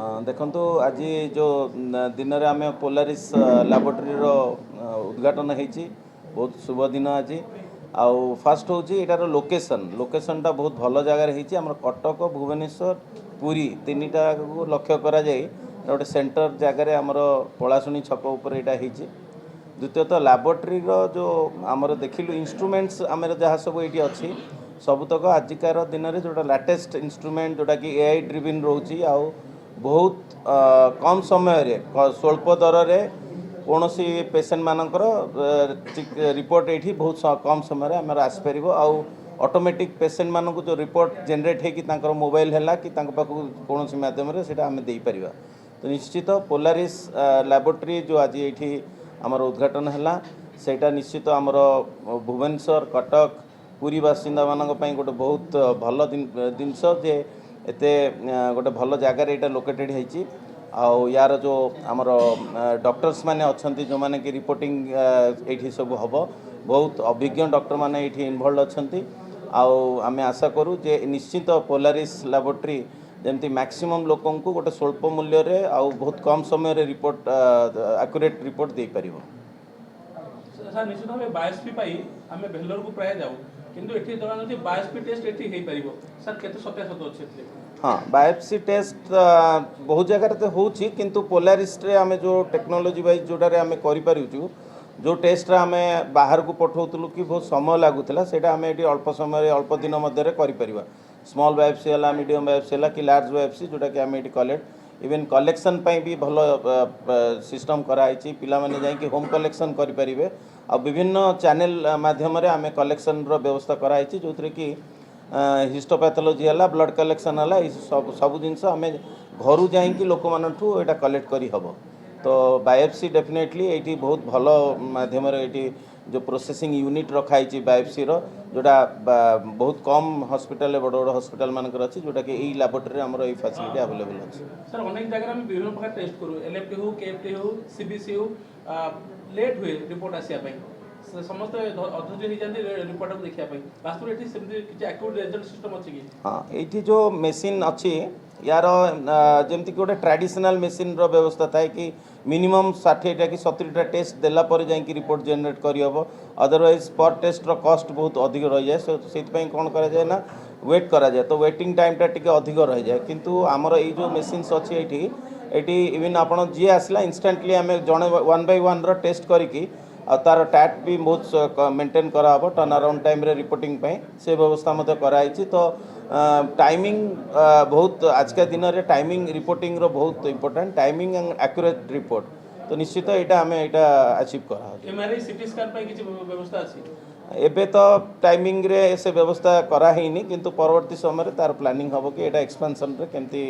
देखु आज जो दिन में आम पोलारिस लैबोरेटरी उद्घाटन होती बहुत शुभ दिन आज आउ फास्ट हूँ यार लोकेशनटा बहुत भल जगार होम कटक भुवनेश्वर पुरी तीन टा को लक्ष्य करा गोटे सेंटर जगार आमर पलाशुणी छक उपर यहाँ द्वितीयतः लैबोरेटरी जो आमर देखिलु इंस्ट्रूमेंट्स आम जहाँ सब ये अच्छी सबुतक आजिकार दिन में जोटा लाटेस्ट इंस्ट्रूमेंट जोटा कि एआई ड्रिविन रोची आउ बहुत कम समय रे स्वल्प दर रे कौन सी पेसेंट मानकर रिपोर्ट ये बहुत कम समय आम आसपर आउ ऑटोमेटिक पेसेंट मानक जो रिपोर्ट जनरेट होकर मोबाइल है कि पाखक कौन मध्यम आम देपर तो निश्चित पोलारिस लैबोरेटरी जो आज ये आमर उद्घाटन है सेटा निश्चित आमर भुवनेश्वर कटक पुरी बासिंदा मानक गोटे बहुत भल जिनस जे एते गोटे भल जगार यहाँ लोकेटेड होती आउ यार जो आमर डॉक्टर्स माने अच्छी जो मैंने कि रिपोर्टिंग ये सब हम बहुत अभिज्ञ डॉक्टर माने ये इनवॉल्व अच्छा आम आशा करूँ जे निश्चित पोलारिस लैबोरेटरी जमती मैक्सिमम लोक गोटे स्वल्प मूल्य रे आउ बहुत कम समय रे रिपोर्ट एक्यूरेट रिपोर्ट दे पार सर निश्चित भाव बायोस्पी पाई आम बेंगलोर को प्राय जाऊ किंतु एठी जणा जे बायोस्पी टेस्ट एठी हेई परिबो सर केते सत्यासत अछि हाँ बायोप्सी टेस्ट बहुत जगह तो होची किंतु पोलारिस रे आमे जो टेक्नोलोजी वाइज जोडारे आमे करि पारुछु जो टेस्ट आम बाहर को पठाऊलु कि बहुत समय लगुला से आम ये अल्प समय अल्प दिन मध्य करें स्मॉल बायोप्सी है मीडियम बायोप्सी है कि लार्ज बायोप्सी जोटा कि आम ये कलेक्ट इवेन कलेक्शन भी भल सिस्टम कराई पिला माने जाइए होम कलेक्शन करें आ विभिन्न चैनल माध्यम आम कलेक्शन व्यवस्था कराई जो थी कि हिस्टोपैथोलॉजी है ब्लड कलेक्शन है सब जिनस आम घर जाकि लोक मानू यहाँ कलेक्ट करी हब तो बायोप्सी डेफिनेटली ये बहुत भल माध्यम ये जो प्रोसेसिंग यूनिट रखाई बायोप्सी जोटा बहुत कम हॉस्पिटल बड़ बड़ हॉस्पिटल मानकर अच्छी जोटा कि यही लैबोरेटरी आमर ये फैसिलिटी अवेलेबल अच्छी सर अनेक जगह हम विभिन्न प्रकार टेस्ट करूँ एलएफटी हो केएफटी हो सीबीसी हो लेट हुए रिपोर्ट आसापी समस्त अधैर्य हो जाती रिपोर्ट को देखा वास्तव में किसी एक्यूरेट रिजल्ट सिस्टम अच्छी कि हाँ ये जो मेसीन अच्छी यार जमती गोटे ट्रेडिशनल मेसीन व्यवस्था थाए कि मिनिमम 60टा कि 70टा टेस्ट देलापर जाकि रिपोर्ट जनरेट करहब अदरवाइज पर टेस्ट कॉस्ट बहुत अधिक रही जाए से कौन कराए ना वेट कराए तो वेटिंग टाइमटा टी अधिक रही जाए किंतु आमर ये जो मेसीन्स अच्छी ये इवन आपड़ जी आसला इंस्टांटली आम जड़े 1 by 1 टेस्ट करी तार टैट भी बहुत मेंटेन कराब टर्न अराउंड टाइम रे रिपोर्टिंग से व्यवस्था मत कराई तो टाइमिंग बहुत आज का दिन में टाइमिंग रिपोर्टिंग रो बहुत important timing and accurate report तो निश्चित यहाँ आम यहाँ अचीव करा एमआरआई सीटी स्कैन पे किसी व्यवस्था अछि एबे तो टाइमिंग रे से व्यवस्था करा किंतु परवर्ती समय तार प्लानिंग हम कि यहाँ एक्सपेंशन रे केमती